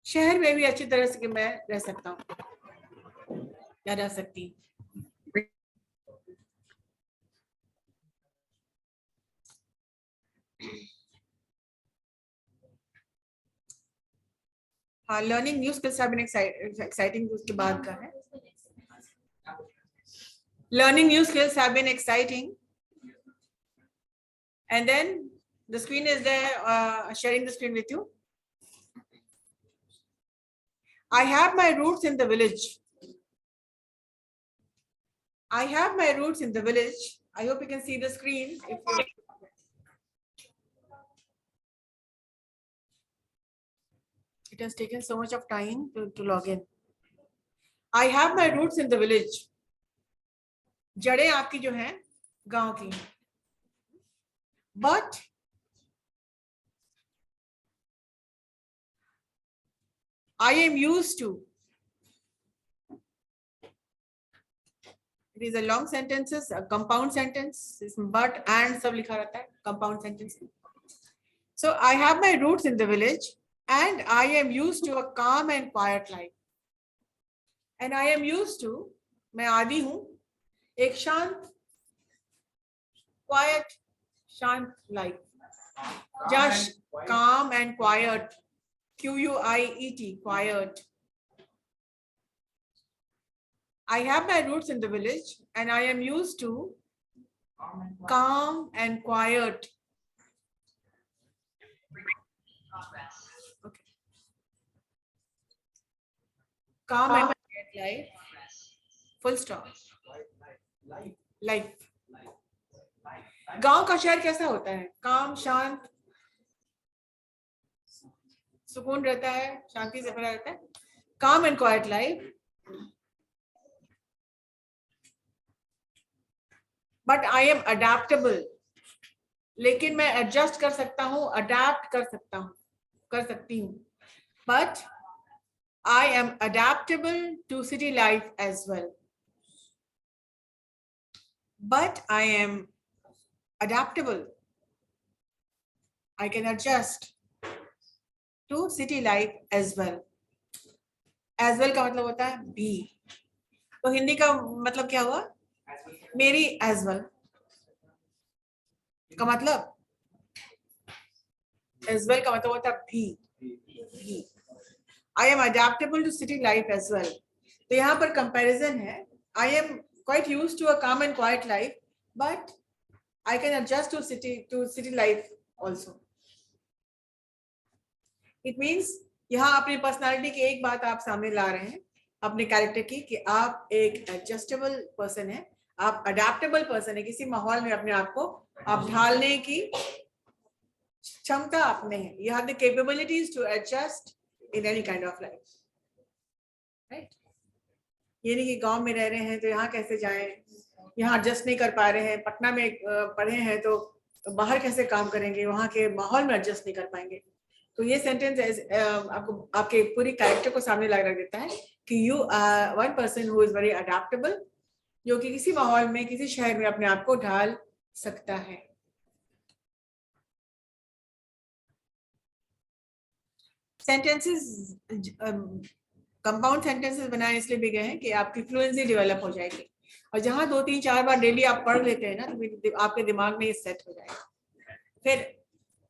शहर में भी अच्छी तरह से मैं रह सकता हूँ या रह सकती हूँ। हाँ, learning new skills have been exciting उसके बाद का है। Learning new skills have been exciting. And then the screen is there, sharing the screen with you. I have my roots in the village. I have my roots in the village. I hope you can see the screen. It has taken so much of time to log in. I have my roots in the village. जड़ें आपकी जो हैं गांव की, but I am used to. It is a long sentences, a compound sentence, but and सब लिखा रहता है compound sentence. So I have my roots in the village and I am used to a calm and quiet life. And I am used to, मैं आदी हूँ एक शांत, quiet, शांत life. Just calm and quiet, Q-U-I-E-T, quiet. I have my roots in the village and I am used to calm and quiet. Okay. Calm and quiet life. Full stop. Life. गांव का शहर कैसा होता है? काम, शांत, सुकून रहता है, शांति से भरा रहता है. Calm and quiet life. But I am adaptable. लेकिन मैं adjust कर सकता हूँ, adapt कर सकता हूँ, कर सकती हूँ. But I am adaptable to city life as well. But I am adaptable. I can adjust to city life as well. As well का मतलब होता है भी. तो हिंदी का मतलब क्या हुआ? मेरी as well का मतलब, as well का मतलब होता है भी. I am adaptable to city life as well. तो यहाँ पर comparison है. I am quite used to a calm and quiet life, but I can adjust to city life also. It means यहाँ अपनी पर्सनालिटी की एक बात आप सामने ला रहे हैं अपने कैरेक्टर की कि आप एक एडजस्टेबल पर्सन है, आप अडेप्टेबल पर्सन है. किसी माहौल में अपने आप को आप ढालने की क्षमता आप में है. You have the capabilities to adjust in any kind of life, right? ये नहीं कि गांव में रह रहे हैं तो यहाँ कैसे जाएं, यहाँ एडजस्ट नहीं कर पा रहे हैं, पटना में पढ़े हैं तो बाहर कैसे काम करेंगे, वहाँ के माहौल में एडजस्ट नहीं कर पाएंगे. तो ये सेंटेंस आपको आपके पूरी कैरेक्टर को सामने ला रख देता है कि you are one person who is very adaptable, जो कि किसी माहौल में, किसी शहर में अपने आप को ढाल सकता है. सेंटेंसेस कंपाउंड सेंटेंसेस बनाए इसलिए भी गए हैं कि आपकी फ्लुएंसी डेवलप हो जाएगी. और जहां 2-3-4 बार डेली आप पढ़ लेते हैं ना तो आपके दिमाग में ये सेट हो जाएगा. फिर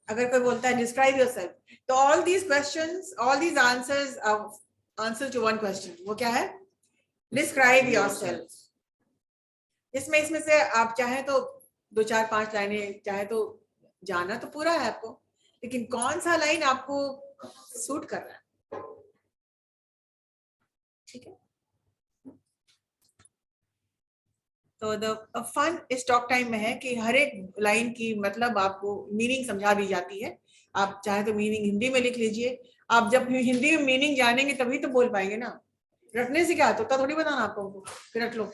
अगर कोई बोलता है डिस्क्राइब योरसेल्फ, तो all these questions, all these answers answer to one question. वो क्या है? Describe yourself. इसमें से आप चाहे तो 2-4-5 लाइनें चाहे तो जाना तो पूरा है आपको, लेकिन कौन सा लाइन आपको सूट कर रहा है, ठीक है? तो द फन इस टॉक टाइम में है कि हर एक लाइन की मतलब आपको मीनिंग समझा दी जाती है. आप चाहे तो मीनिंग हिंदी में लिख लीजिए. आप जब हिंदी में मीनिंग जानेंगे तभी तो बोल पाएंगे ना. रटने से क्या होता थोड़ी बताना आपको, फिर रट लो.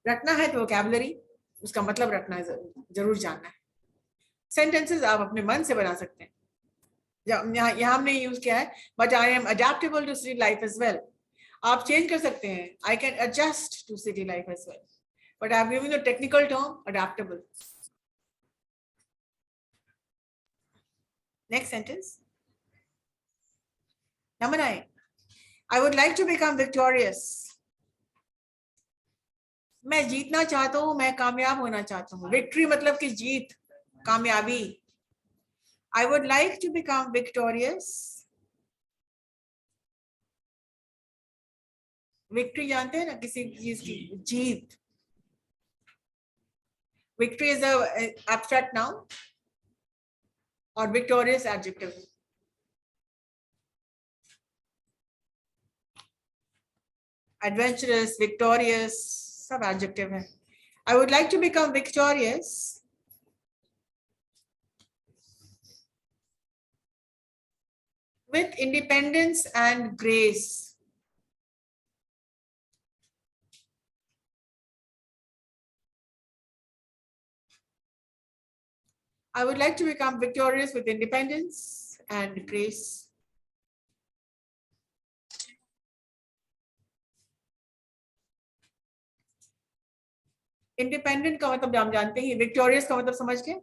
रटना है तो वोकैबुलरी, उसका मतलब रटना है, जरूर जानना है. सेंटेंसेस आप अपने मन से बना सकते हैं. यहाँ हमने यूज किया है but I am adaptable to city life as well. आप चेंज कर सकते हैं, I can adjust to city life as well, but I am giving the technical term adaptable. Next sentence. Number 9, I would like to become victorious. मैं जीतना चाहता हूँ, मैं कामयाब होना चाहता हूँ. विक्ट्री मतलब कि जीत, कामयाबी. I would like to become victorious. Victory जानते हैं ना, किसी चीज की जीत. Victory is a abstract noun और victorious adjective. Adventurous, victorious, सब adjective है. I would like to become victorious with independence and grace. I would like to become victorious with independence and grace. Independent का मतलब हम जानते हैं, victorious का मतलब समझ के,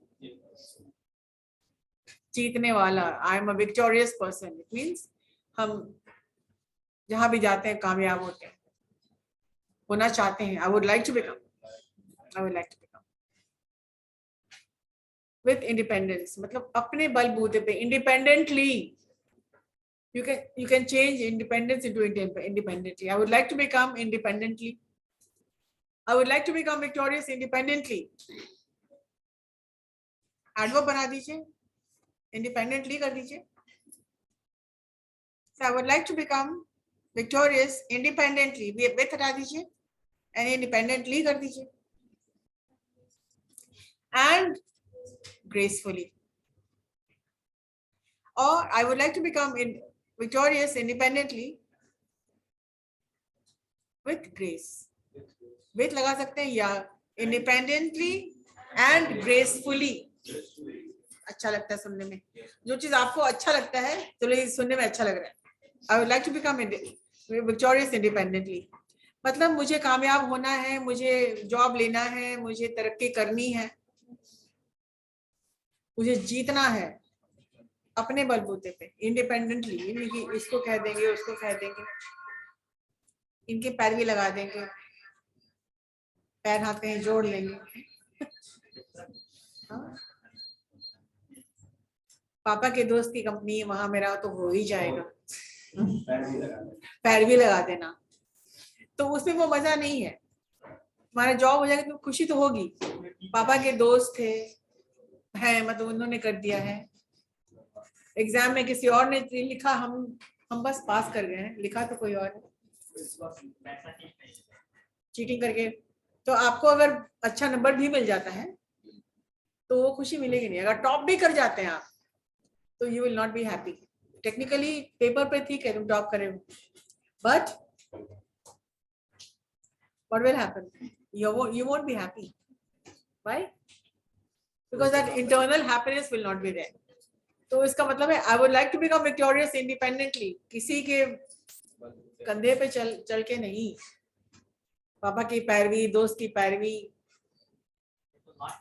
जीतने वाला. I am a victorious person. It means हम जहां भी जाते हैं कामयाब होते हैं, होना चाहते हैं. I would like to become, I would like to become with independence, मतलब अपने बलबूते पे, independently. you can change independence into independently. I would like to become independently. I would like to become victorious independently. Adverb बना दीजिए, independently कर दीजिए. So I would like to become victorious independently. with हटा दीजिए and independently कर दीजिए. And gracefully. Or I would like to become victorious independently with grace. with लगा सकते हैं या independently and gracefully. अच्छा लगता है सुनने में. जो चीज आपको अच्छा लगता है, तो सुनने में अच्छा लग रहा है. I would like to become victorious independently. मतलब मुझे कामयाब होना है, मुझे जॉब लेना है, मुझे तरक्की करनी है, मुझे जीतना है अपने बलबूते पे, इंडिपेंडेंटली. इसको कह देंगे, उसको कह देंगे, इनके पैर भी लगा देंगे, पैर हाथ कहीं जोड़ लेंगे. हाँ? पापा के दोस्त की कंपनी, वहां मेरा तो हो ही जाएगा. पैर भी लगा देना, तो उसमें वो मजा नहीं है. हमारा जॉब हो जाएगा तो खुशी तो होगी. पापा के दोस्त थे, हैं, मतलब उन्होंने कर दिया है. एग्जाम में किसी और ने लिखा, हम बस पास कर गए हैं, लिखा तो कोई और चीटिंग करके. तो आपको अगर अच्छा नंबर भी मिल जाता है तो वो खुशी मिलेगी नहीं. अगर टॉप भी कर जाते हैं आप, तो you will not be happy. Technically paper पे ठीक है तुम टॉप करे हो, but what will happen? You won't be happy. Why? Because that internal happiness will not be there. तो इसका मतलब है I would like to become victorious independently. किसी के कंधे पे चल के नहीं. पापा की पैरवी, दोस्त की पैरवी,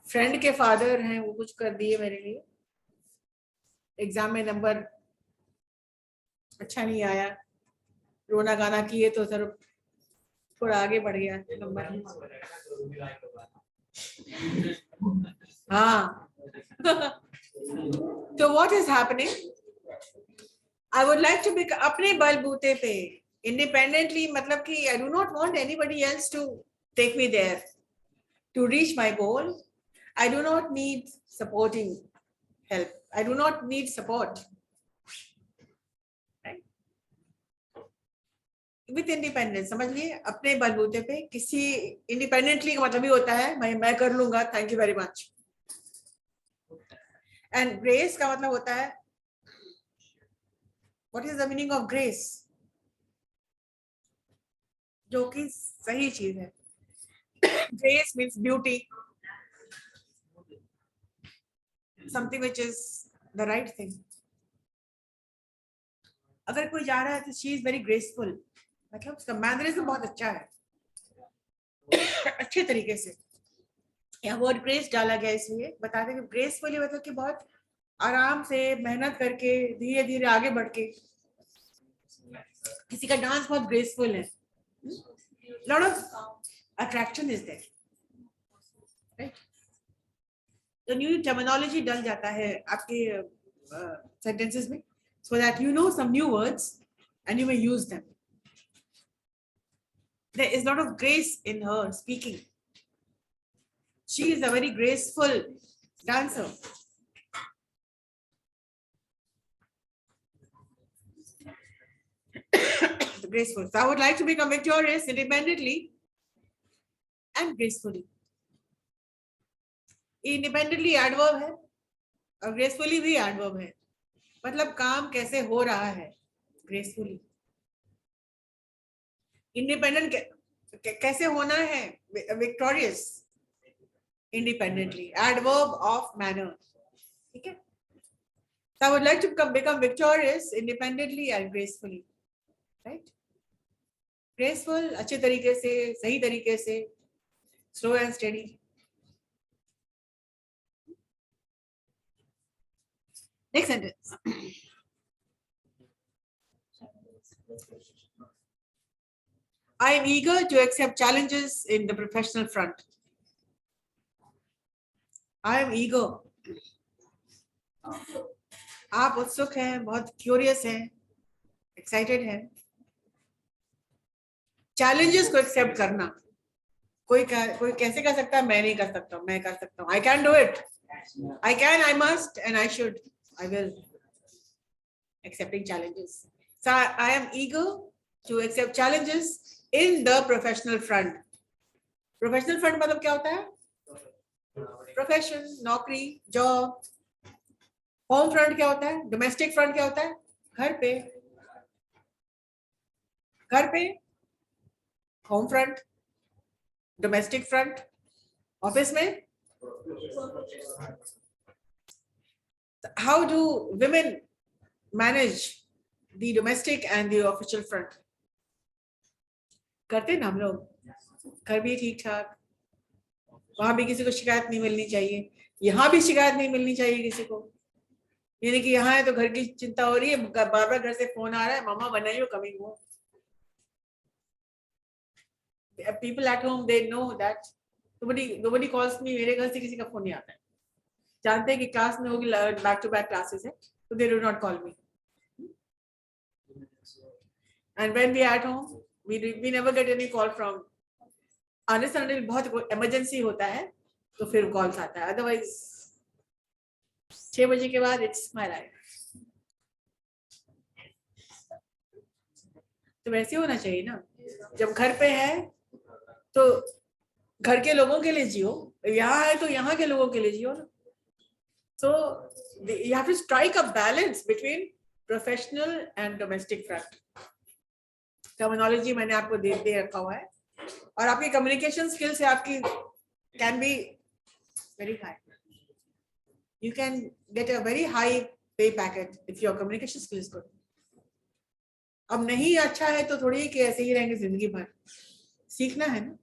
फ्रेंड के फादर हैं, वो कुछ कर दिए मेरे लिए, एग्जाम में नंबर अच्छा नहीं आया, रोना गाना किए तो सर थोड़ा आगे बढ़ गया नंबर. हाँ. So what is happening? I would like to be अपने बलबूते पे independently, मतलब कि I do not want anybody else to take me there to reach my goal. I do not need supporting help. I do not need support. Right? With independence, समझ लिए, अपने बलबूते पे. किसी independently का मतलब ही होता है मैं कर लूंगा, thank you very much. And grace का मतलब होता है, what is the meaning of grace? जो कि सही चीज है. Grace means beauty, something which is the right thing. अगर कोई जा रहा है तो she is very graceful, मतलब उसका मैनरिज्म बहुत अच्छा है, अच्छे तरीके से. यहाँ वर्ड ग्रेस डाला गया इसलिए बता दें कि ग्रेसफुली मतलब कि बहुत आराम से मेहनत करके धीरे धीरे आगे बढ़ के किसी का डांस बहुत ग्रेसफुल है, lot of attraction is there, right? तो न्यू टर्मिनोलॉजी डल जाता है आपके सेंटेंसेस में, so that you know some new words and you may use them. There is a lot of grace in her speaking. She is a very graceful dancer. Graceful. So I would like to become victorious independently and gracefully. Independently adverb है और gracefully भी adverb है, मतलब काम कैसे हो रहा है gracefully. Independent कैसे होना है victorious independently, adverb of manner. ठीक है? So I would like to become victorious independently and gracefully, right? Graceful, अच्छे तरीके से, सही तरीके से, slow and steady. Next sentence. I am eager to accept challenges in the professional front. I am eager. आप उत्सुक हैं, बहुत क्यूरियस हैं, एक्साइटेड हैं. चैलेंजेस को एक्सेप्ट करना. कोई कैसे कर सकता है? मैं नहीं कर सकता, मैं कर सकता हूँ. I can do it. I can, I must, and I should. I will. Accepting challenges. So I am eager to accept challenges in the professional front. Professional front मतलब क्या होता है? Profession, नौकरी, job. Home front क्या होता है? Domestic front क्या होता है? घर पे. घर पे. Home front. Domestic front. Office में. How do women manage the domestic and the official front? करते ना हम लोग. घर भी ठीक ठाक, वहां भी किसी को शिकायत नहीं मिलनी चाहिए, यहाँ भी शिकायत नहीं मिलनी चाहिए किसी को. यानी कि यहाँ है तो घर की चिंता हो रही है, बार बार घर से फोन आ रहा है, मामा बनाइयो कमिंग हो. People at home, they know that nobody calls me. मेरे घर से किसी का फोन नहीं आता है. जानते हैं कि क्लास में होगी, बैक टू बैक क्लासेस है, तो they do not call me. And when we are at home, we never get any call from. Unless until बहुत emergency होता है तो फिर calls आता है. Otherwise 6 बजे के बाद it's my life. तो वैसे होना चाहिए ना. जब घर पे है तो घर के लोगों के लिए जियो, यहाँ है तो यहाँ के लोगों के लिए जियो ना. So you have to strike a balance between professional and domestic front. Terminology मैंने आपको दे रखा हुआ है, और आपकी कम्युनिकेशन स्किल्स है आपकी can be very high. You can get a very high pay packet if your communication skill is good. अब नहीं अच्छा है तो थोड़ी कि ऐसे ही रहेंगे जिंदगी भर, सीखना है ना.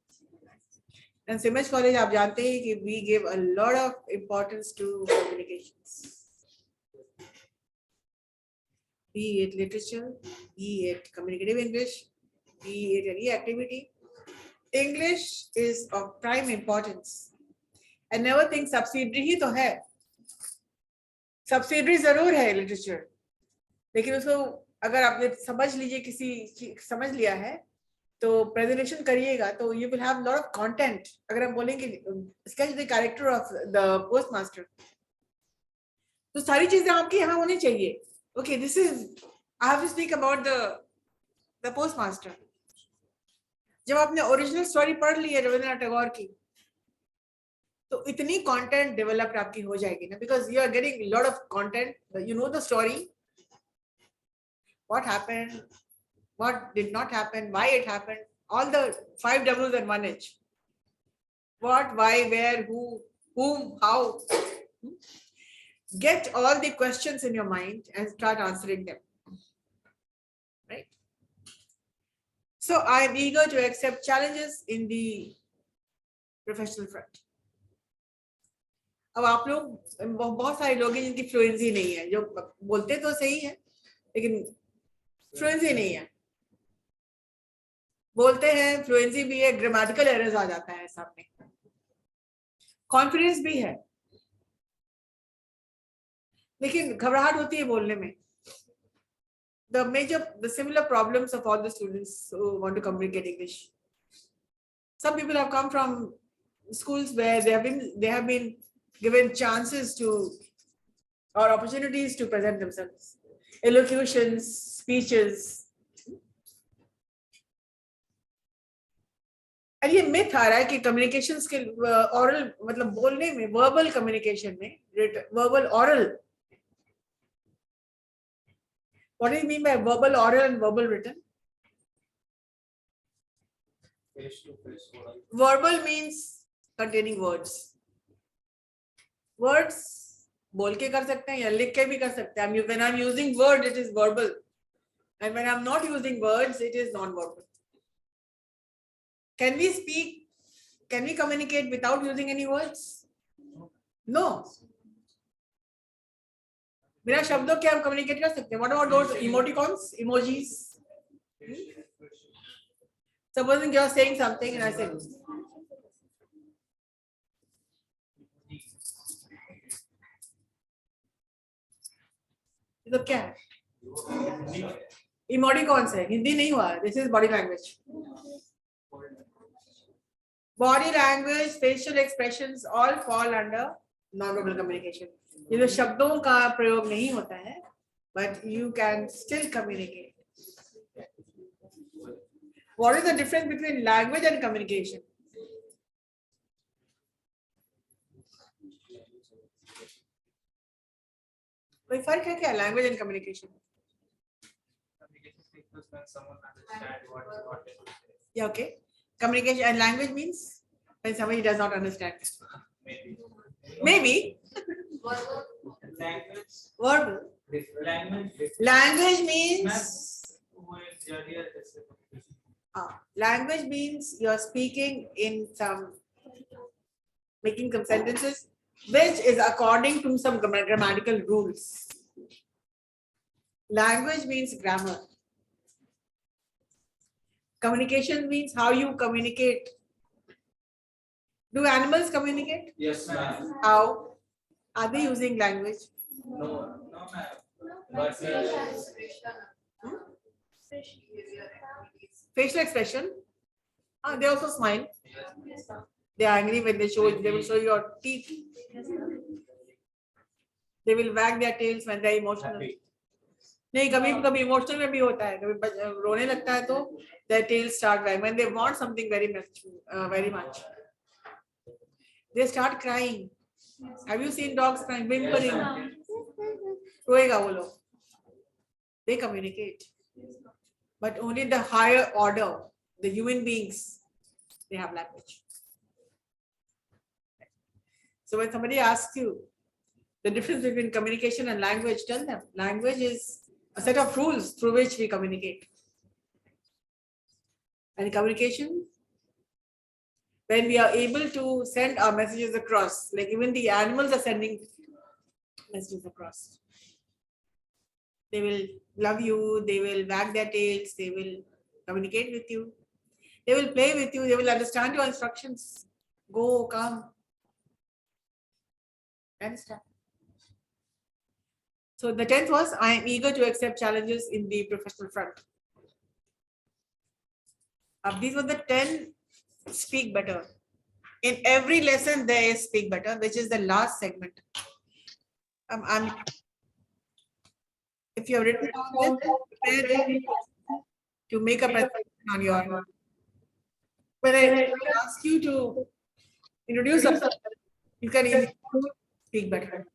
And Siemens College आप जानते हैं कि we give a lot of importance to communications. Be it literature, be it communicative English, be it any activity, English is of prime importance. And never think subsidiary ही तो है. Subsidiary जरूर है literature, लेकिन उसको अगर आपने समझ लीजिए, किसी समझ लिया है तो प्रेजेंटेशन करिएगा तो you will have a lot of content. अगर हम बोलेंगे sketch the character of the postmaster, तो सारी चीजें आपकी यहाँ होनी चाहिए. Okay, this is, I have to speak about the postmaster. जब आपने ओरिजिनल स्टोरी पढ़ ली है रविंद्रनाथ टैगोर की, तो इतनी कंटेंट डेवलप्ड आपकी हो जाएगी ना, because you are getting a lot of content. You know the story, what happened, what did not happen, why it happened, all the 5 W's and 1 H. What, why, where, who, whom, how. Get all the questions in your mind and start answering them. Right? So I am eager to accept challenges in the professional front. अब आप लोग बहुत सारे लोग हैं जिनकी fluency नहीं है, जो बोलते तो सही है लेकिन फ्लुएंसी नहीं है, बोलते हैं फ्लुएंसी भी है, ग्रामेटिकल एरर्स आ जाता है सामने, कॉन्फिडेंस भी है, लेकिन घबराहट होती है बोलने में. The similar problems of all the students who want to communicate English. Some people have come from schools where they have been given chances to or opportunities to present themselves, elocutions, speeches. और ये myth आ रहा है कि communication skill ऑरल मतलब बोलने में, verbal communication में, verbal oral. What do you mean by verbal oral and verbal written? Verbal means containing words. Words बोल के कर सकते हैं या लिख के भी कर सकते हैं. When I'm using word, it is verbal, and when I'm not using words, it is non-verbal. Can we speak? Can we communicate without using any words? No. बिना शब्दों के हम कम्युनिकेट कर सकते हैं. What about those emoticons, emojis? Supposing you are saying something and I say, तो क्या है? Emoticons है, हिंदी नहीं हुआ. This is body language. Body language, facial expressions all fall under non-verbal communication. ये जो शब्दों का प्रयोग नहीं होता है, but you can still communicate. What is the difference between language and communication? कोई फर्क है क्या language and communication? Communication is when someone understands what they say. Yeah, okay. Communication and language means when somebody does not understand. Maybe. Language. Verbal. Language. Language means. Ah, language means you are speaking in some, making some sentences which is according to some grammatical rules. Language means grammar. Communication means how you communicate. Do animals communicate? yes, ma'am. How? Are they using language? No, ma'am. But Facial expression. They also smile. They are angry when they will show your teeth. They will wag their tails when they are emotional. नहीं, कभी emotional में भी होता है, कभी रोने लगता है तो their tails start wagging. When they want something very much, they start crying. Have you seen dogs crying, whimpering? रोएगा वो लोग. They communicate, but only the higher order, the human beings, they have language. So when somebody asks you the difference between communication and language, tell them language is a set of rules through which we communicate. And communication, when we are able to send our messages across, like even the animals are sending messages across. They will love you, they will wag their tails, they will communicate with you, they will play with you, they will understand your instructions. Go, come. Understand? So the 10th was, I am eager to accept challenges in the professional front. These were the 10 speak better. In every lesson there is speak better, which is the last segment. If you have written down this, prepare to make a presentation on your. When I ask you to introduce yourself, you can easily speak better.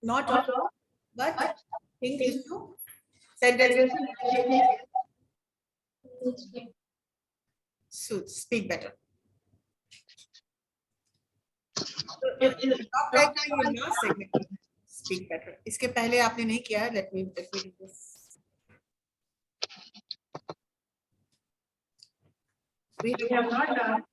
Not all, but think into sentences. So speak better. Talk right now in your last segment. Speak better. इसके पहले आपने नहीं किया है. Let me do this. We have not done.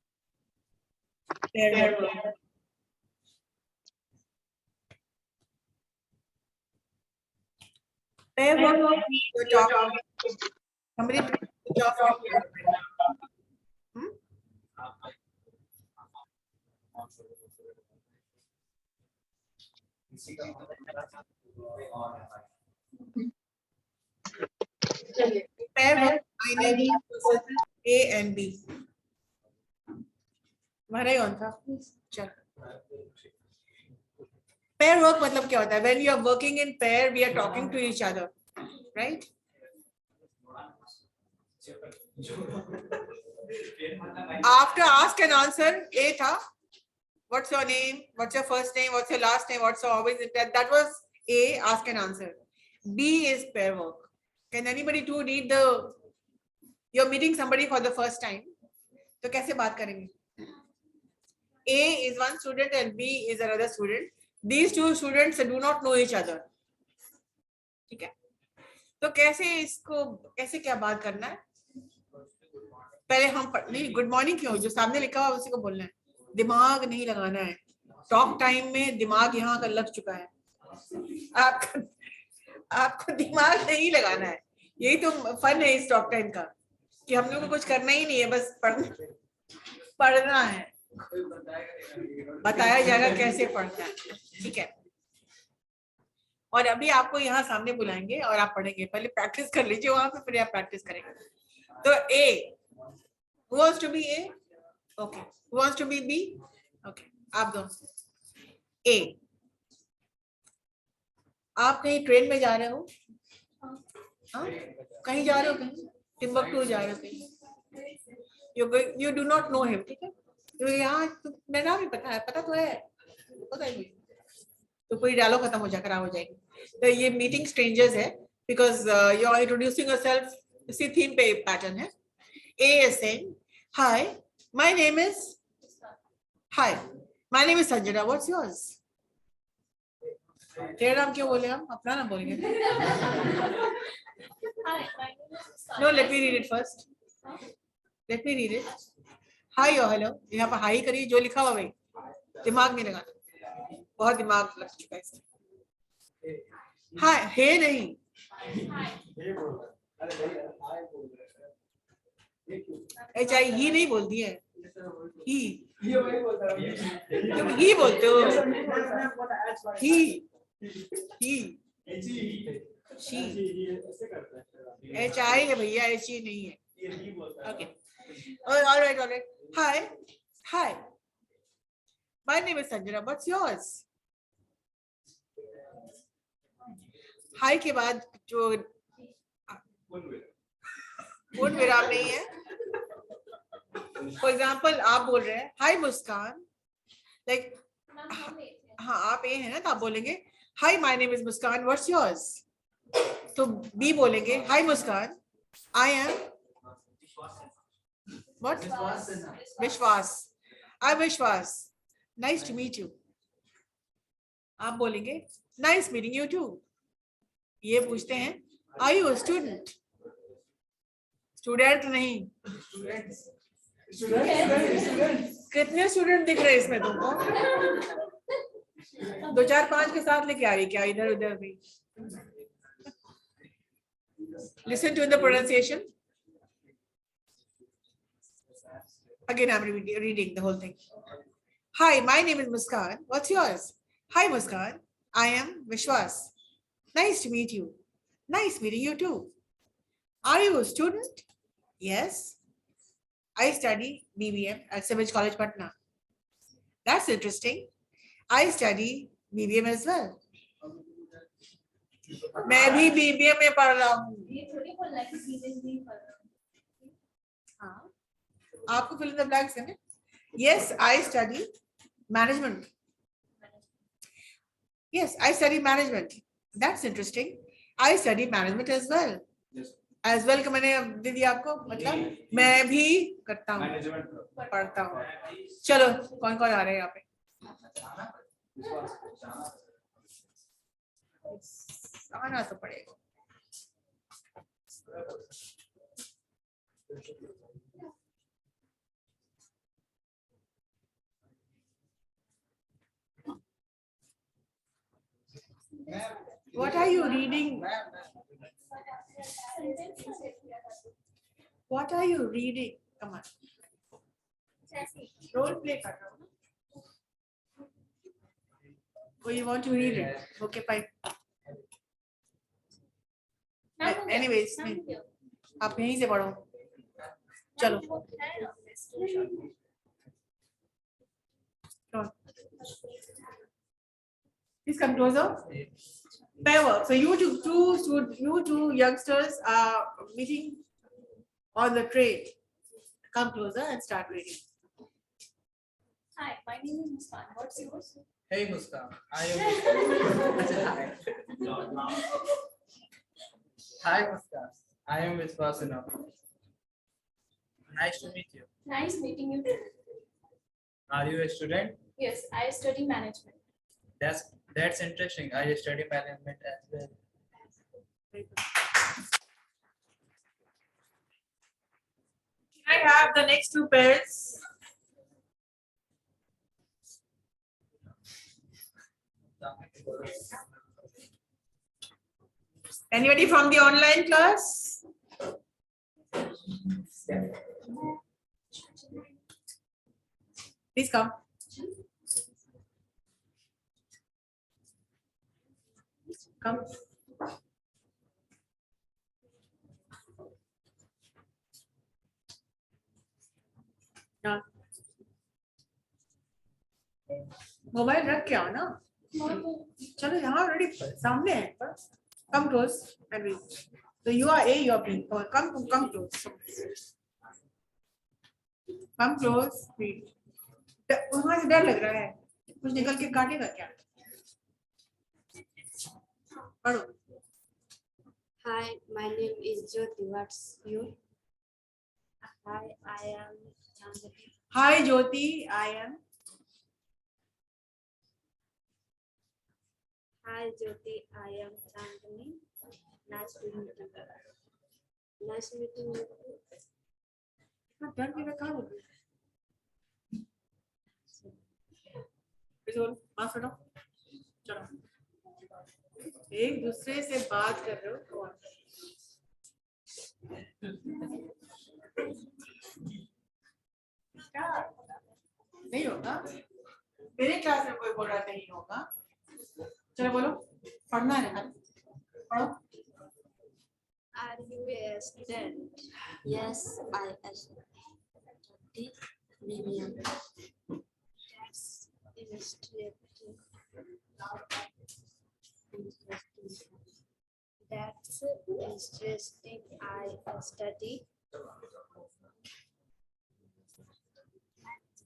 Pair work, you're talking. Somebody switch off your camera. Hmm? Pair work, I need A and B. हमारा ही on था. चल. Pair work मतलब क्या होता है? When you are working in pair, we are talking to each other, right? After ask and answer, A था. What's your name? What's your first name? What's your last name? What's your hobbies? That was A, ask and answer. B is pair work. Can anybody do read the? You're meeting somebody for the first time. तो कैसे बात करेंगे? A is one student and B is another student. These two students do not know each other. ठीक है? तो कैसे इसको कैसे क्या बात करना है? पहले हम नहीं गुड मॉर्निंग क्यों? जो सामने लिखा हुआ उसी को बोलना है. दिमाग नहीं लगाना है. टॉक टाइम में दिमाग यहाँ का लग चुका है. आपको दिमाग नहीं लगाना है. यही तो फन है इस टॉक टाइम का कि हम लोग को कुछ करना ही नहीं है, बस पढ़ना है. बताया जाएगा कैसे पढ़ना है. ठीक है. और अभी आपको यहाँ सामने बुलाएंगे और आप पढ़ेंगे. पहले प्रैक्टिस कर लीजिए वहां पे, फिर आप प्रैक्टिस करेंगे. तो A who wants to be A? Okay. Who wants to be B? Okay. आप दो. A. आप कहीं ट्रेन में जा रहे हो? कहीं जा रहे हो? कहीं टिम्बकटू जा रहे हो? कहीं you do not know him. ठीक है. तो यहाँ मेरा नाम ही पता है. पता तो है. पता है. तो पूरी डायलॉग खत्म हो जाकर हो जाएगी. तो ये मीटिंग स्ट्रेंजर्स है because you are introducing yourself. इसी थीम पे पैटर्न है. A is saying, "Hi, my name is Sanjana. What's yours?" तेरा नाम क्यों बोले हम? अपना नाम बोलेंगे. No, let me read it first. Let me read it. Hi or hello. यहाँ पर हाई करिए जो लिखा हुआ भाई. दिमाग नहीं लगाना. बहुत दिमाग लग चुका है इसमें. हाय हे नहीं. HI ही नहीं बोलती है. ही. तुम ही बोलते हो. ही. शी. HI है भैया. HE नहीं है. Okay. All right. Hi. My name is Sanjana. What's yours? Hi के बाद जो पूर्ण विराम नहीं है. For example, आप बोल रहे हैं Hi मुस्कान. Like हाँ आप A है ना, तो आप बोलेंगे Hi, my name is Muskan. What's yours? तो B बोलेंगे Hi Muskan. I am what? Vishwas. I'm Vishwas. Nice to meet you. आप बोलेंगे Nice meeting you too. ये पूछते हैं Are you a student? Student नहीं. कितने स्टूडेंट दिख रहे हैं इसमें तुमको? 2 4 5 के साथ लेके आ रही क्या इधर उधर भी? Listen to the pronunciation. Again, I'm reading the whole thing. Hi, my name is Muskan. What's yours? Hi, Muskan. I am Vishwas. Nice to meet you. Nice meeting you too. Are you a student? Yes. I study BBM at Savage College, Patna. That's interesting. I study BBM as well. मैं भी BBM में पढ़ रहा हूँ. हाँ. आपको fill in the blanks है ना? Yes, I study management. Yes, I study management. That's interesting. I study management as well. Yes. As well का मैंने दे दिया आपको, मतलब मैं भी करता हूँ, पढ़ता हूँ. चलो कौन कौन आ रहे हैं यहाँ पे? आना तो पड़ेगा. What are you reading? What are you reading? Come on. Role play कर रहा हूँ ना. Oh, you want to read it? Okay, fine. Anyways, आप यहीं से पढ़ो. चलो. Come on. Please come closer. Pair work. So you two youngsters are meeting on the train. Come closer and start reading. Hi, my name is Muskan. What's yours? Hey Muskan, I am. Hi Muskan, I am Viswasana. Nice to meet you. Nice meeting you. Are you a student? Yes, I study management. That's interesting. I study management as well. Can I have the next two pairs? Anybody from the online class? Please come. Come. Now. Mobile रख के आओ ना. चलो यहाँ already सामने है. Come close and read. So you are A, you are B. Come close. Come close. Read. वहाँ से डर लग रहा है. कुछ निकल के काटेगा क्या? पढ़ो. Hi, my name is Jyoti. What's your? Hi, I am Chandni. Hi Jyoti, I am. Hi, Jyoti. I am Chandni. Nice to meet you. Nice meeting you. हाँ डर के रखा हो. बिल्कुल माफ करो. चलो. एक दूसरे से बात कर रहे हो कौन? क्या? नहीं होगा. मेरे क्लास में कोई बोल रहा नहीं होगा. चलो बोलो. पढ़ना है ना. पढ़ो. Are you a student? Yes, I am. Medium. That's illustrative. That's interesting. I study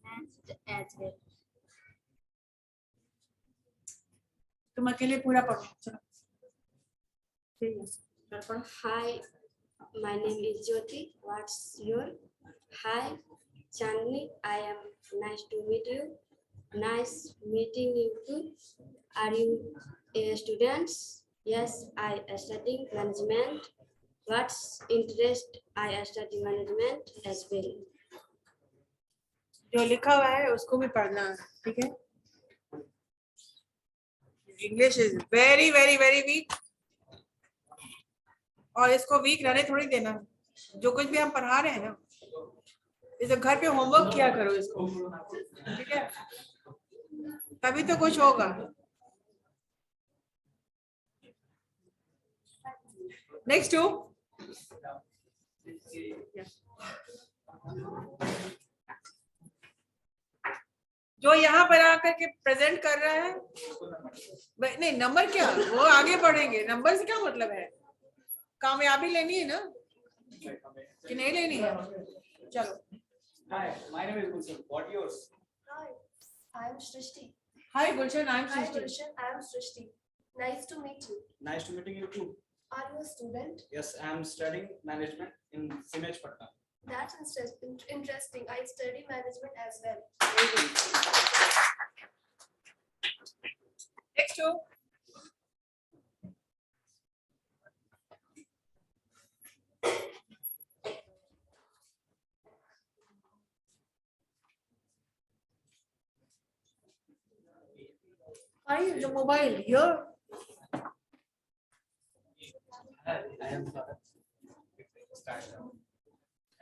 advanced as well. तुम अकेले पूरा पढ़ो. चलो. ठीक है. चलो पढ़ो. Hi, my name is Jyoti. What's your? Hi, Chandni. I am. Nice to meet you. Nice meeting you too. Are you a student? Yes, I am studying management. What's interest? I study management as well. जो लिखा हुआ है उसको भी पढ़ना है. ठीक है. English is very very very weak. और इसको वीक रहने थोड़ी देना. जो कुछ भी हम पढ़ा रहे हैं ना, इसे घर पे होमवर्क किया करो इसको. ठीक है. तभी तो कुछ होगा. Next two. जो यहाँ पर आकर के प्रेजेंट कर रहा है. नहीं नंबर क्या, वो आगे बढ़ेंगे. नंबर से क्या मतलब है? कामयाबी लेनी है ना कि नहीं लेनी है? चलो. Hi, my name is Gulshan. What yours? Hi, I am Srishti. Hi Gulshan. I am Hi, Srishti. Gulshan. I am Srishti. Nice to meet you. Nice to meeting you too. Are you a student? Yes, I am studying management in Simej Patna. That's interesting. I study management as well. Next two. Why is the mobile here? I am Bharat. Start now.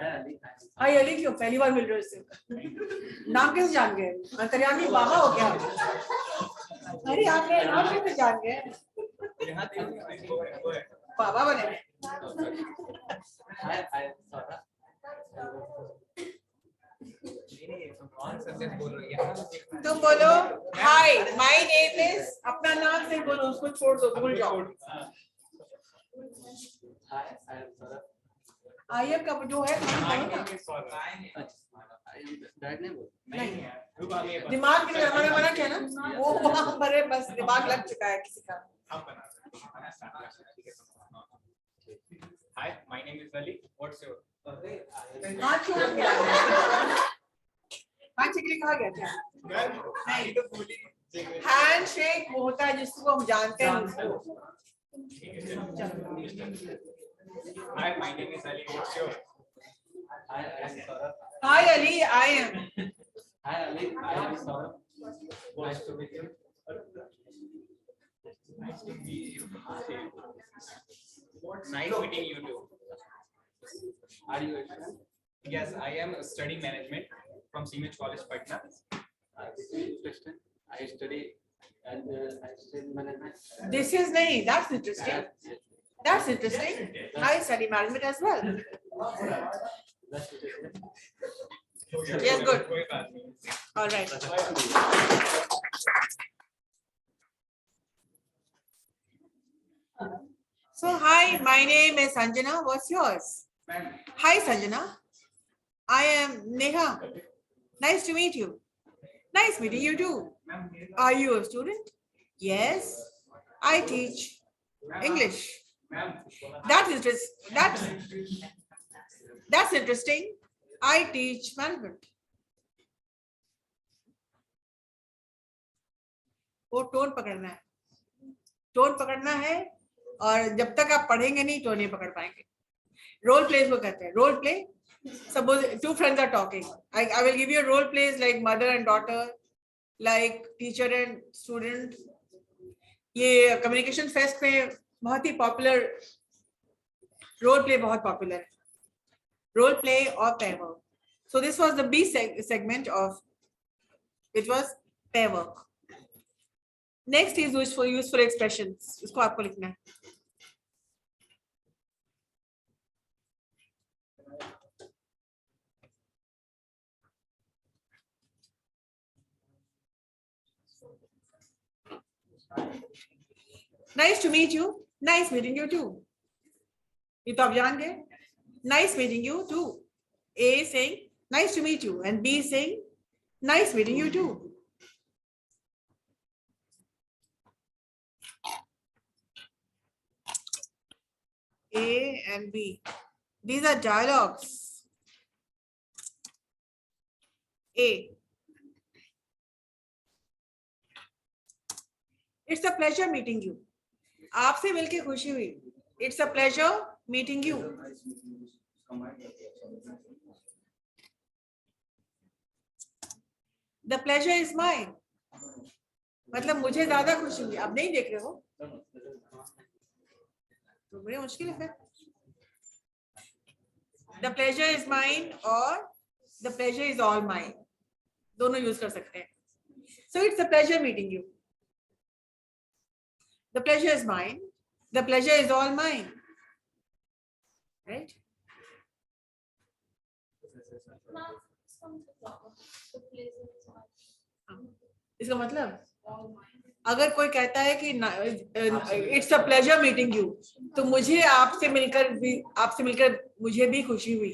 हाय अली, क्यों पहली बार मिल रहे हो इससे? नाम कैसे जान गए? अंतर्यामी बाबा हो क्या? अरे आप मेरा नाम कैसे जान गए? बाबा बने? तुम बोलो हाय माय नेम इज, अपना नाम से बोलो, उसको छोड़ दो, भूल जाओ। आयब का जो है नहीं, दिमाग के लिए मैंने मना किया ना, वो वहां पर है, बस दिमाग लग चुका है किसी का। Hi, my name is Ali. What's your? हाथ क्यों रख दिया? हाथ के लिए कहा गया क्या? हैंड शेक वो होता है जिसको हम जानते हैं उसको। Hi, my name is Ali. What's your? Hi Ali, I am. Hi Ali, I am Saurabh. Nice to meet you. Nice to meet you. Nice meeting you too. Are you a student? Yes, I am studying management from CMH College, Patna. This is interesting. I study and I study management. This is nahi, that's interesting. That's interesting. I study management as well. That's interesting. Yes, good. All right. So hi, my name is Sanjana. What's yours? Hi Sanjana. I am Neha. Nice to meet you. Nice meeting you too. Are you a student? Yes. I teach English. That's interesting. That's interesting. I teach management. वो tone पकड़ना है, tone पकड़ना है, और जब तक आप पढ़ेंगे नहीं टोन नहीं पकड़ पाएंगे। रोल प्लेस को कहते हैं, role play. Suppose two friends are talking. I will give you role plays like mother and daughter, like teacher and student. ये कम्युनिकेशन फेस्ट में बहुत ही पॉपुलर रोल प्ले, बहुत पॉपुलर है रोल प्ले और pair work. So this was the B segment of, which was pair work. Next is useful expressions. इसको आपको लिखना है। Nice to meet you. Nice meeting you too. ये तो आप जान गए। Nice meeting you too. A saying nice to meet you and B saying nice meeting you too. A and B. These are dialogues. A. It's a pleasure meeting you. आपसे मिलके खुशी हुई. It's a pleasure meeting you. The pleasure is mine. मतलब मुझे ज्यादा खुशी हुई. आप नहीं देख रहे हो तो बड़ी मुश्किल है फिर. The pleasure is mine और the pleasure is all mine. दोनों यूज कर सकते हैं. So it's a pleasure meeting you. The pleasure is mine. The pleasure is all mine. Right? इसका मतलब अगर कोई कहता है कि it's a pleasure meeting you, तो मुझे आपसे मिलकर मुझे भी खुशी हुई.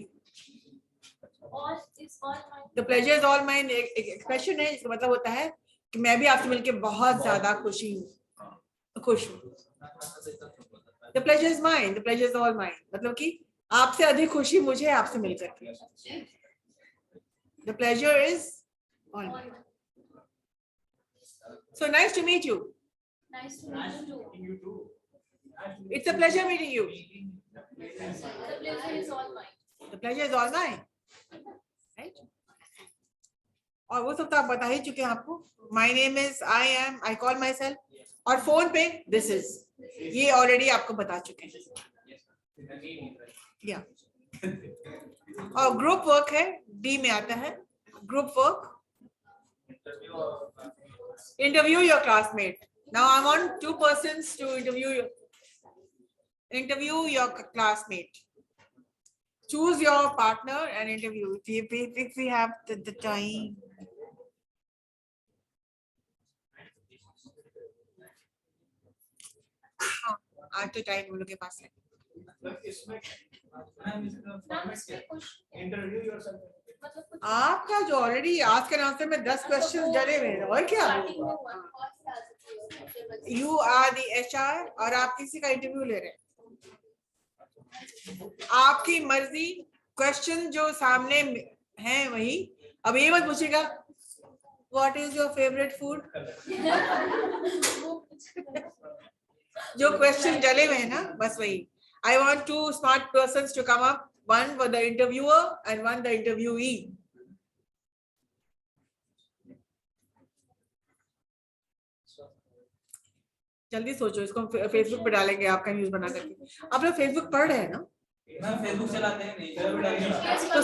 The pleasure is all mine एक एक्सप्रेशन है, इसका मतलब होता है कि मैं भी आपसे मिलकर बहुत ज्यादा खुश हूँ. The pleasure is mine, the pleasure is all mine, मतलब कि आपसे अधिक खुशी मुझे आपसे मिलकर. The pleasure is all mine. So nice to meet you. Nice to meet you too. It's a pleasure meeting you. The pleasure is all mine. The pleasure is all mine. Right? और वो सब तो आप बता ही चुके हैं आपको. My name is, I am, I call myself. और फोन पे this is. ये ऑलरेडी आपको बता चुके हैं. Yeah. और ग्रुप वर्क है, डी में आता है group work. Interview your classmate. Now I want two persons to interview your classmate. Choose your partner and interview if we have the time. आज तो टाइम हम लोग के पास है. Interview yourself. आपका जो ऑलरेडी आज के नाश्ते में 10 क्वेश्चन डले हुए हैं और क्या. यू आर द HR और आप किसी का इंटरव्यू ले रहे हैं. आपकी मर्जी. क्वेश्चन जो सामने है वही. अब ये मत पूछेगा what is your favourite food. जो क्वेश्चन डले हुए हैं ना बस वही. I want two smart persons to come up. One for the interviewer and one the interviewee. जल्दी सोचो, इसको हम फेसबुक पे डालेंगे आपका न्यूज बना करके. आप लोग फेसबुक पढ़ रहे हैं ना. मैं फेसबुक चलाते हैं नहीं. तो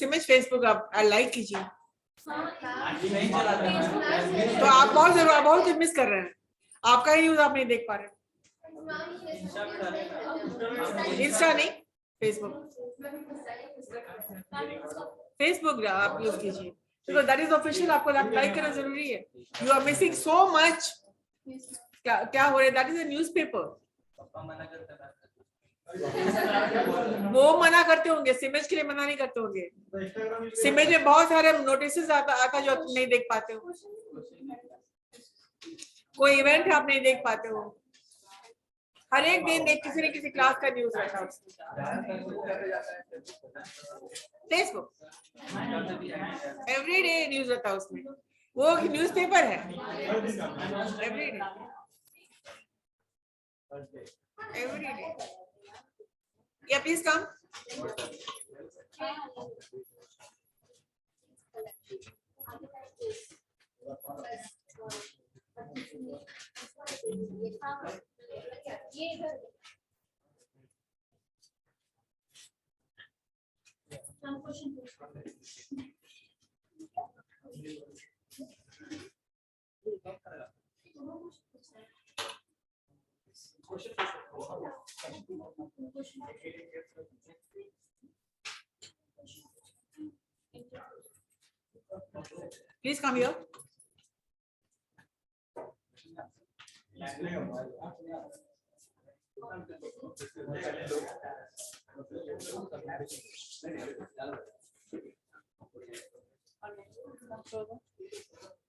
सिमिज फेसबुक आप लाइक कीजिए. नहीं चलाते. तो आप बहुत कुछ मिस कर रहे हैं. आपका ही न्यूज आप नहीं देख पा रहे. इंस्टा नहीं, फेसबुक आप यूज कीजिए. तो दैट इज ऑफिशियल. आपको लाइक करना जरूरी है. You are missing so much. क्या हो रहा है. That is a newspaper. पापा मना करते हैं. वो मना करते होंगे, सिमेज के लिए मना नहीं करते होंगे. सिमेज में बहुत सारे नोटिस आता जो आप नहीं देख पाते हो. कोई इवेंट आप नहीं देख पाते हो. हर एक दिन किसी न किसी क्लास का न्यूज रहता है. फेसबुक एवरी डे न्यूज रहता है उसमें. वो न्यूज़पेपर है. एवरी डे या प्लीज कम. ये इधर हम question Please come here.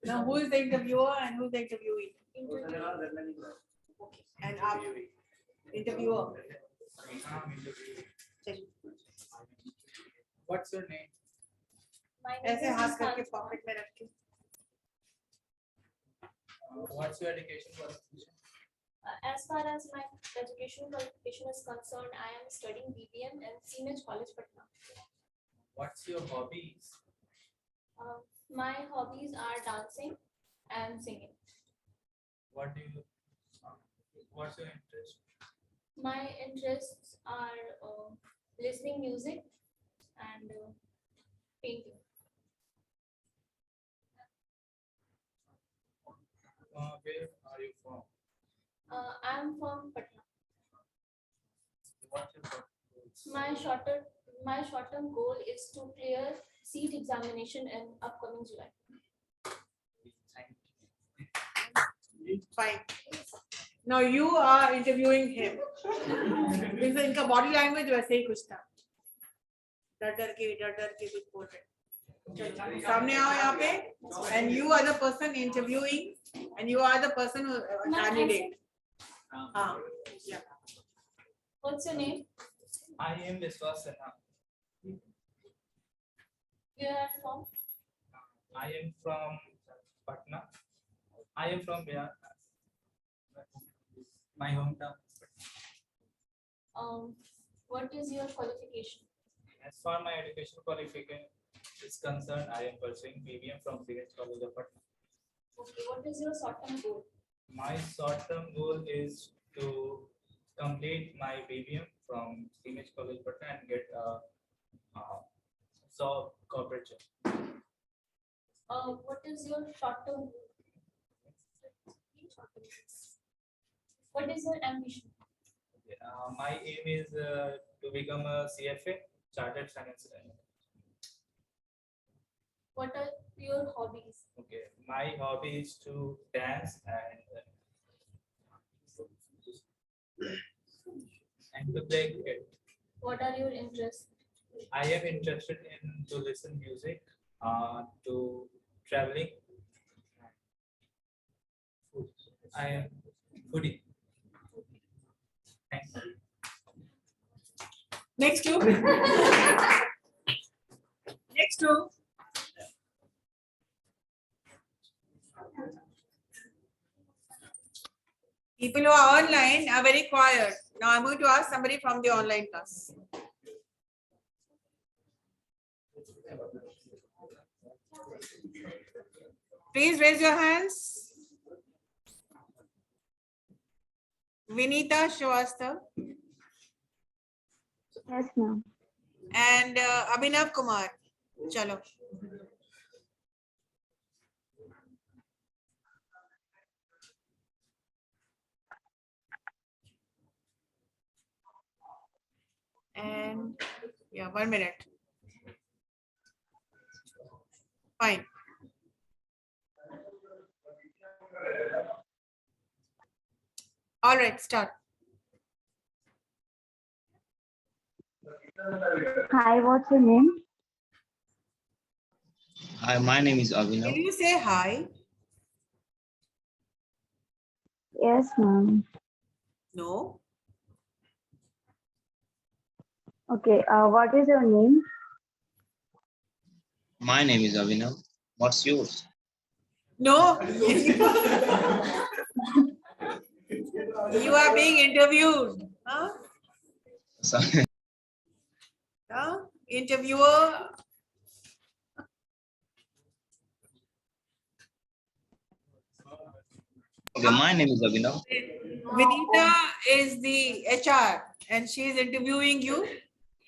Now, who is the interviewer and who is the interviewee? Okay. And आप interviewer. What's your name? ऐसे हाथ करके पॉकेट में रख के. What's your education qualification? As far as my education qualification is concerned, I am studying BBM at CMH College, Patna. What's your hobbies? My hobbies are dancing and singing. What do you? What's your interest? My interests are listening music and painting. Where are you from? I am from Patna. What's your goals? My short-term goal is to clear seat examination in upcoming July. Fine. Now you are interviewing him. इनका body language वैसे ही कुछ था. डर के कुछ बोल रहे. सामने आओ यहाँ पे. And you are the person interviewing, and you are the person who candidate. Yeah. What's your name? I am Vishwas Sinha. You are from? I am from Patna. I am from Bihar. My hometown. What is your qualification? As far my education qualification is concerned, I am pursuing BBM from CMH College of Patna. Okay, what is your short-term goal? My short-term goal is to complete my BBM from CMH College Patna and get a job, corporate job. What is your short-term goal? What is your ambition? My aim is to become a CFA, Chartered Financial Analyst. What are your hobbies? Okay, my hobby is to dance and to play cricket. What are your interests? I am interested in to listen music, to traveling. Food. I am foodie. Thanks. Next two. Next two. People who are online are very quiet. Now I'm going to ask somebody from the online class. Please raise your hands. Vinita Shrivastava Yes, ma'am. and Abhinav Kumar. Chalo. And yeah, 1 minute. Fine. All right, start. Hi, what's your name? Hi, my name is Can Abhinav. you say hi? Yes, ma'am. No. Okay, what is your name? My name is Abhinav. What's yours? No. You are being interviewed. Huh? Sorry. Huh? Interviewer. Okay, my name is Abhinav. Vinita is the HR and she is interviewing you,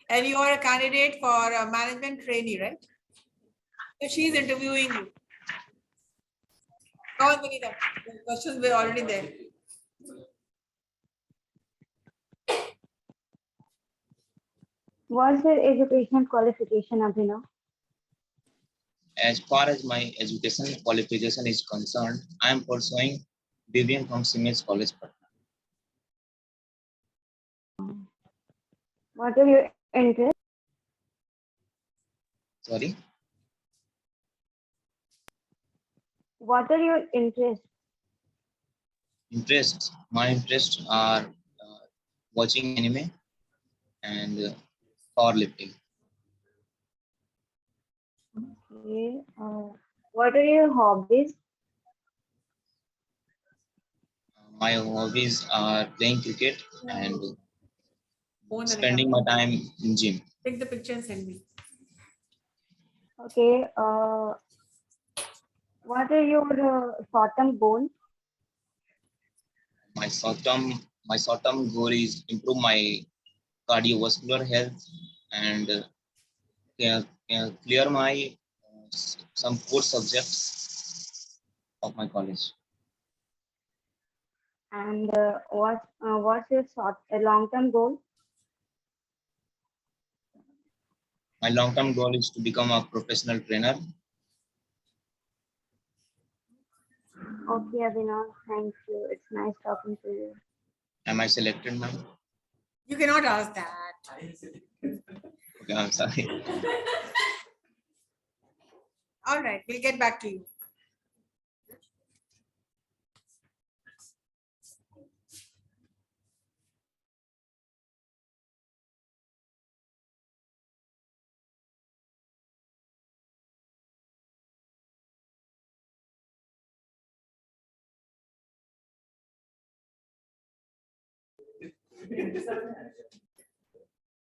and you are a candidate for a management trainee, right? So she is interviewing you. Go on, Vinita. The questions were already there. What's your educational qualification, Abhinav? As far as my education qualification is concerned, I am pursuing BBM from CMH College Patna. What are your interests? Sorry. What are your interests? Interests. My interests are watching anime and powerlifting. Okay. What are your hobbies? My hobbies are playing cricket and Phone and spending my time in gym. take the picture and send me. Okay. What are your short-term goals? My short-term goal is improve my cardiovascular health and clear my some core subjects of my college. And what's your long-term goal? My long-term goal is to become a professional trainer. Okay, Abhinav. Thank you. It's nice talking to you. Am I selected, ma'am? You cannot ask that. Okay, I'm sorry. All right, we'll get back to you.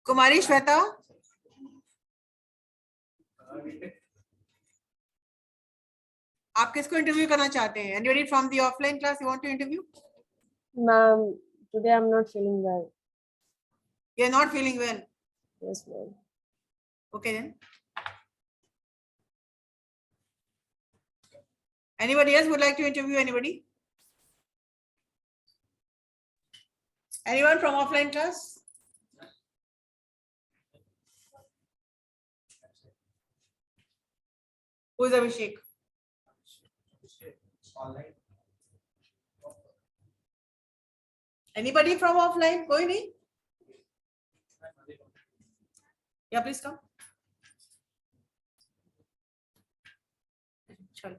Kumari Shweta. आप किसको interview करना चाहते हैं? Anybody from the offline class you want to interview? Ma'am, Today I'm not feeling well. You're not feeling well. Yes, ma'am. Okay then. Anybody else would like to interview anybody? Anyone from offline class? Who is Abhishek? Online. Anybody from offline? कोई नहीं? Yeah, please come. चलो.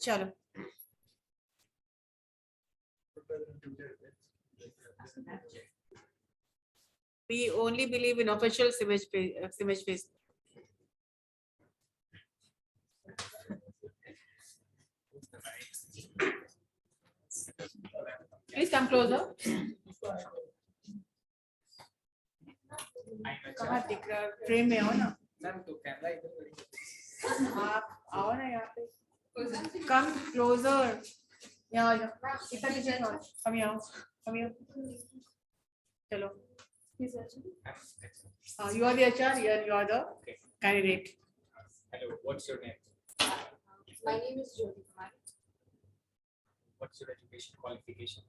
चलो. We only believe in official image face. Please come closer. कहाँ दिख रहा है? Frame में आओ ना. मैम तो कैमरा इधर आप आओ ना यहाँ पे. Come closer. यहाँ आ जाओ. इतना पीछे आओ. हम यहाँ. हम यहाँ. चलो. You are the HR. You are the candidate. Hello, what's your name? My name is Jyoti Kumar. What's your education qualification?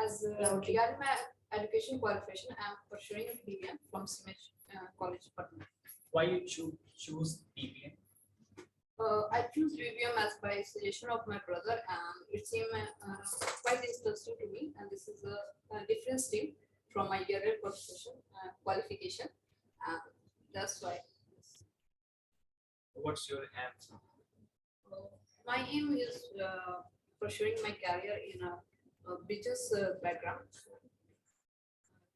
As regarding my education qualification, I am pursuing BBM from CMH College, Patna. Why you choose BBM? I choose BBM as by suggestion of my brother, and it seemed quite interesting to me. And this is a different stream from my yearly qualification. That's why. What's your aim? My aim is pursuing my career in a business background,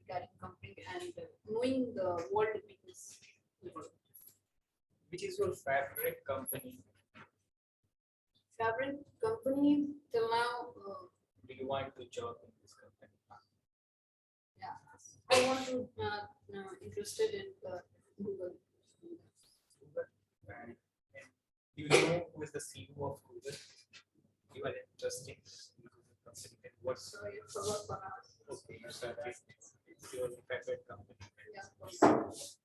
regarding company and knowing the world business. Which is your favorite company? Favorite company till now? Do you want to job in this company? Yeah, I want to interested in Google. And do you know who is the CEO of Google? You are interesting. What's So you forgot for now. okay? Your favorite, your favorite company. Yeah, of course.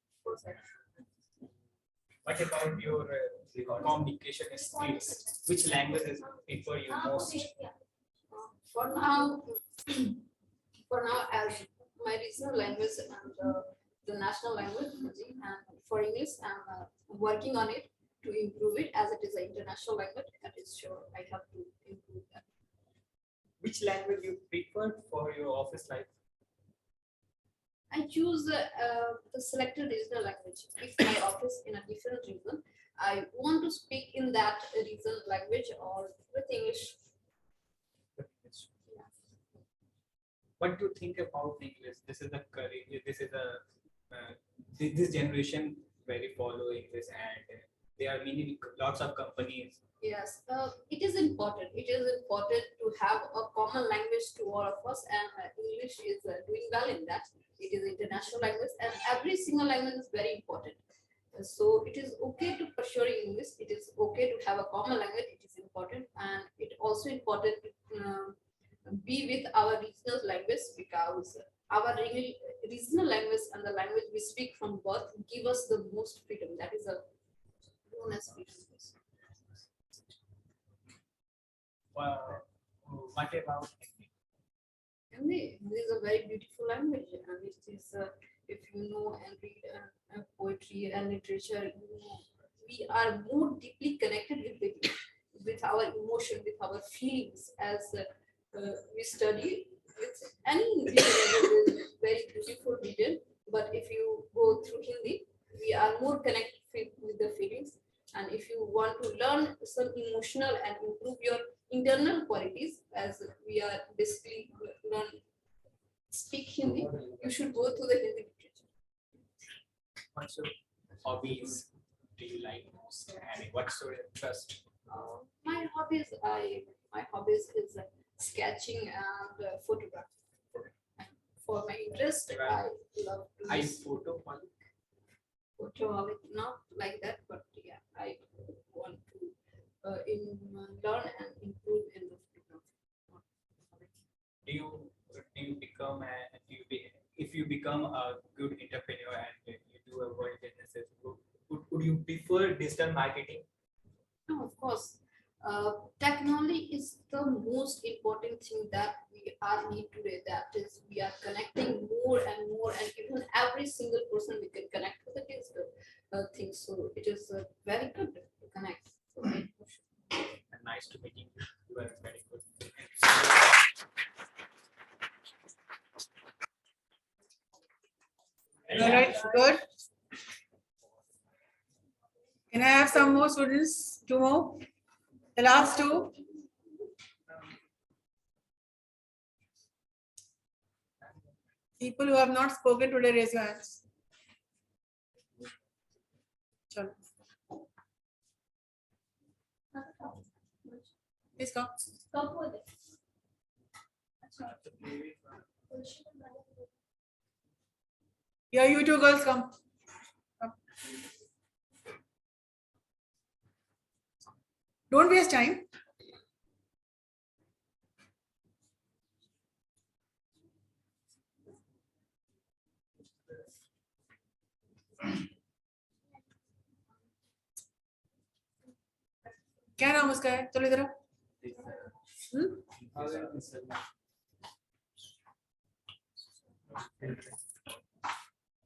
What about your communication skills? Which languages prefer you most? For now, as my regional language and the national language, Hindi, and for English, I'm working on it to improve it as it is an international language. That is sure I have to improve that. Which language you prefer for your office life? I choose the selected regional language. If my office in a different region, I want to speak in that regional language or with English. What do you think about English? This is a career. This is a this generation very follow English, and there are lots of companies. Yes, it is important. It is important to have a common language to all of us, and English is doing well in that. It is international language, and every single language is very important. So it is okay to pursue English. It is okay to have a common language. It is important, and it also important to be with our regional language, because our regional language and the language we speak from birth give us the most freedom. That is a known as freedom. What about Hindi? Hindi is a very beautiful language, and it is if you know and read poetry and literature, you know, we are more deeply connected with our emotion, with our feelings, as we study with any literature is very beautiful written. But if you go through Hindi, we are more connected with the feelings. And if you want to learn some emotional and improve your internal qualities, as we are basically learn speak Hindi, you should go to the Hindi literature. What's your hobbies? Do you like most? And what's your interest? My hobbies is sketching and photography. And for my interest, I love to I use photo. photo, not like that, but yeah, I want to learn and improve in the photography. If you become a good entrepreneur and you do a world businesses, would you prefer digital marketing? No, of course. Technology is the most important thing that we are need today. That is, we are connecting more and more, and even every single person we can connect with the digital things. So it is very good to connect. So And nice to meet you. You are very good. All right, good. Can I have some more students? Two more? The last two? People who have not spoken today, raise your hands. Chalo. Please come. Yeah, you two girls come. Come. Don't waste time. क्या नाम उसका है? चलो इधर आओ.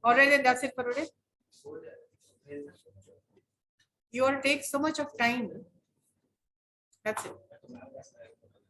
All right, then that's it for today. You all take so much of time. That's it.